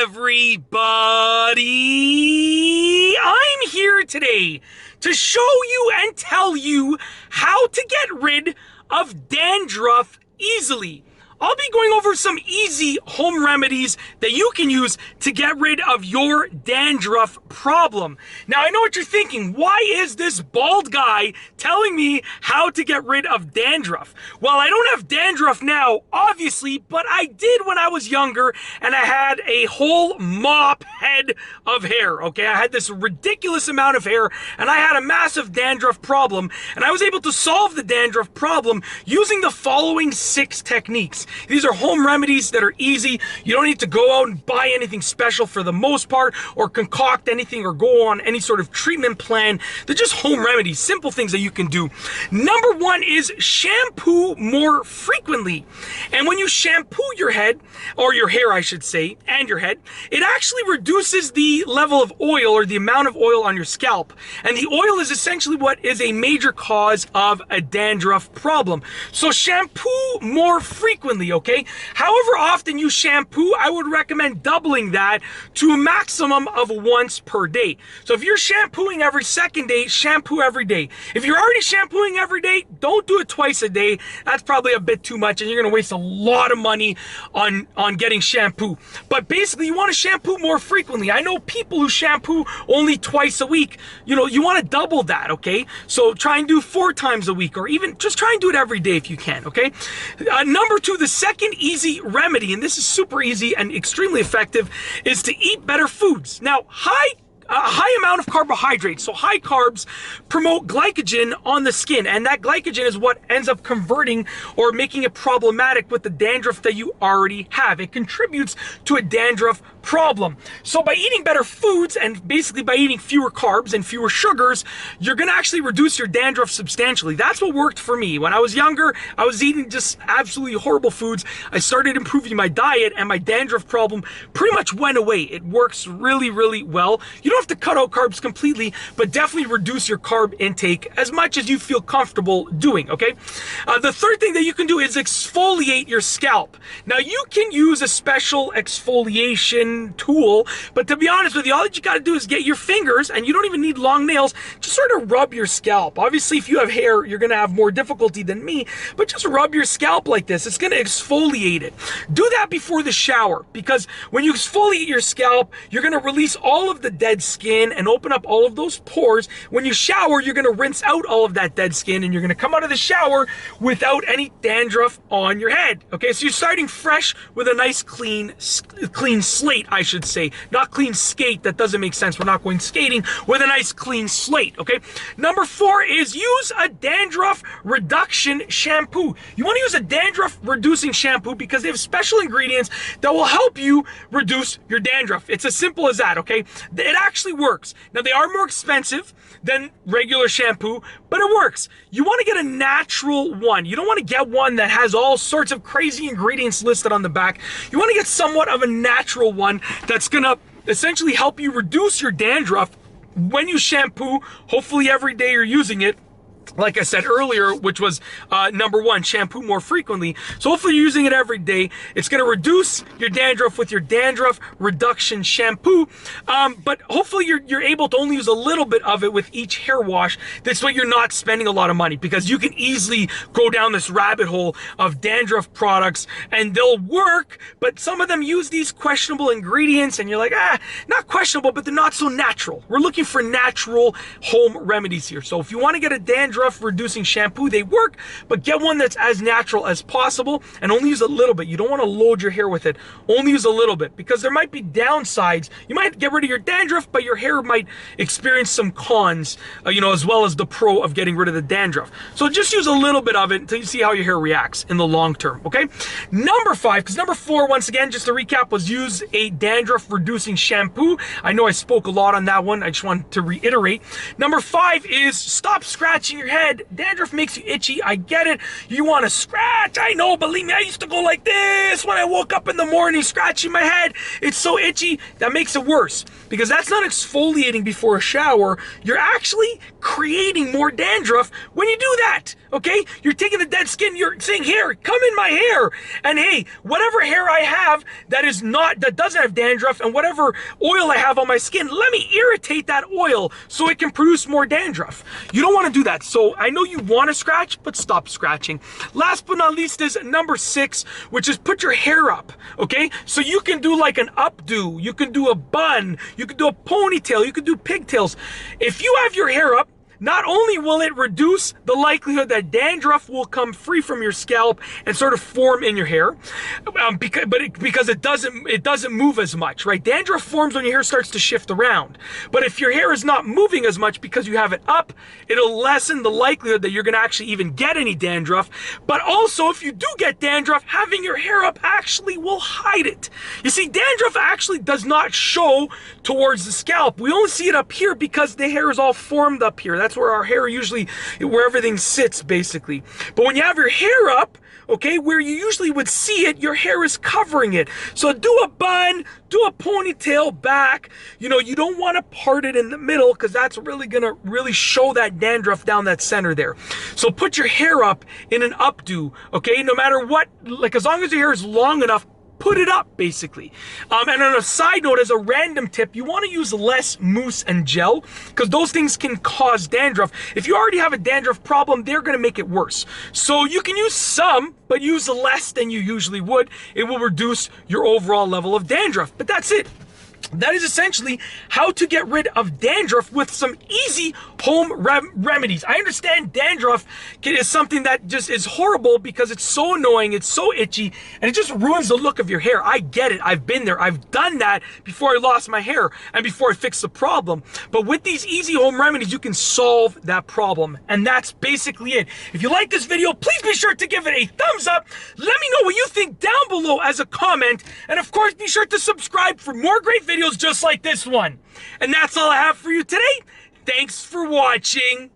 everybody! I'm here today to show you and tell you how to get rid of dandruff easily. I'll be going over some easy home remedies that you can use to get rid of your dandruff problem. Now, I know what you're thinking. Why is this bald guy telling me how to get rid of dandruff? Well, I don't have dandruff now, obviously, but I did when I was younger, and I had a whole mop head of hair, okay? I had this ridiculous amount of hair, and I had a massive dandruff problem, and I was able to solve the dandruff problem using the following 6 techniques. These are home remedies that are easy. You don't need to go out and buy anything special for the most part, or concoct anything, or go on any sort of treatment plan. They're just home remedies, simple things that you can do. Number 1 is shampoo more frequently. And when you shampoo your head, or your hair I should say, and your head, it actually reduces the level of oil, or the amount of oil on your scalp. And the oil is essentially what is a major cause of a dandruff problem. So shampoo more frequently. Okay? However often you shampoo, I would recommend doubling that to a maximum of once per day. So if you're shampooing every second day, shampoo every day. If you're already shampooing every day, don't do it twice a day. That's probably a bit too much, and you're going to waste a lot of money on getting shampoo. But basically, you want to shampoo more frequently. I know people who shampoo only twice a week. You know, you want to double that, okay? So try and do 4 times a week, or even just try and do it every day if you can, okay? Number 2, the second easy remedy, and this is super easy and extremely effective, is to eat better foods. Now, a high amount of carbohydrates, so high carbs, promote glycogen on the skin, and that glycogen is what ends up converting or making it problematic with the dandruff that you already have. It contributes to a dandruff problem. So by eating better foods, and basically by eating fewer carbs and fewer sugars, you're going to actually reduce your dandruff substantially. That's what worked for me. When I was younger, I was eating just absolutely horrible foods. I started improving my diet, and my dandruff problem pretty much went away. It works really, really well. You don't have to cut out carbs completely, but definitely reduce your carb intake as much as you feel comfortable doing, okay? The third thing that you can do is exfoliate your scalp. Now, you can use a special exfoliation tool, but to be honest with you, all that you got to do is get your fingers, and you don't even need long nails, just sort of rub your scalp. Obviously, if you have hair, you're going to have more difficulty than me, but just rub your scalp like this. It's going to exfoliate it. Do that before the shower, because when you exfoliate your scalp, you're going to release all of the dead skin and open up all of those pores. When you shower, you're going to rinse out all of that dead skin, and you're going to come out of the shower without any dandruff on your head. Okay, so you're starting fresh with a nice clean slate, I should say. Not clean skate, that doesn't make sense. We're not going skating. With a nice clean slate, okay? Number 4 is use a dandruff reduction shampoo. You want to use a dandruff reducing shampoo because they have special ingredients that will help you reduce your dandruff. It's as simple as that, okay? It actually works. Now, they are more expensive than regular shampoo, but it works. You want to get a natural one. You don't want to get one that has all sorts of crazy ingredients listed on the back. You want to get somewhat of a natural one that's going to essentially help you reduce your dandruff when you shampoo. Hopefully every day you're using it. Like I said earlier, which was number 1, shampoo more frequently. So hopefully you're using it every day. It's going to reduce your dandruff with your dandruff reduction shampoo. But hopefully you're able to only use a little bit of it with each hair wash. This way you're not spending a lot of money, because you can easily go down this rabbit hole of dandruff products, and they'll work, but some of them use these questionable ingredients, and you're like, not questionable, but they're not so natural. We're looking for natural home remedies here. So if you want to get a dandruff reducing shampoo, they work, but get one that's as natural as possible, and only use a little bit. You don't want to load your hair with it. Only use a little bit, because there might be downsides. You might get rid of your dandruff, but your hair might experience some cons, as well as the pro of getting rid of the dandruff. So just use a little bit of it until you see how your hair reacts in the long term, okay? Number 5, because number 4, once again, just to recap, was use a dandruff reducing shampoo. I know I spoke a lot on that one. I just wanted to reiterate. Number 5 is stop scratching your head. Dandruff makes you itchy. I get it. You want to scratch. I know. Believe me, I used to go like this when I woke up in the morning, scratching my head. It's so itchy. That makes it worse because that's not exfoliating before a shower. You're actually creating more dandruff when you do that. Okay? You're taking the dead skin. You're saying, here, come in my hair. And hey, whatever hair I have that doesn't have dandruff and whatever oil I have on my skin, let me irritate that oil so it can produce more dandruff. You don't want to do that. So I know you want to scratch, but stop scratching. Last but not least is number 6, which is put your hair up. Okay? So you can do like an updo. You can do a bun. You can do a ponytail. You can do pigtails. If you have your hair up, not only will it reduce the likelihood that dandruff will come free from your scalp and sort of form in your hair, because it doesn't move as much, right? Dandruff forms when your hair starts to shift around. But if your hair is not moving as much because you have it up, it'll lessen the likelihood that you're going to actually even get any dandruff. But also, if you do get dandruff, having your hair up actually will hide it. You see, dandruff actually does not show towards the scalp. We only see it up here because the hair is all formed up here. That's where our hair usually, where everything sits basically. But when you have your hair up, okay, where you usually would see it, your hair is covering it. So do a bun, do a ponytail back. You know, you don't want to part it in the middle because that's really gonna show that dandruff down that center there. So put your hair up in an updo, okay? No matter what, like as long as your hair is long enough, put it up basically. And on a side note, as a random tip, you want to use less mousse and gel because those things can cause dandruff. If you already have a dandruff problem, they're going to make it worse. So you can use some, but use less than you usually would. It will reduce your overall level of dandruff. But that's it. That is essentially how to get rid of dandruff with some easy home remedies. I understand dandruff is something that just is horrible because it's so annoying, it's so itchy, and it just ruins the look of your hair. I get it. I've been there. I've done that before I lost my hair and before I fixed the problem. But with these easy home remedies, you can solve that problem. And that's basically it. If you like this video, please be sure to give it a thumbs up. Let me know what you think down below as a comment. And of course, be sure to subscribe for more great videos just like this one. And that's all I have for you today. Thanks for watching.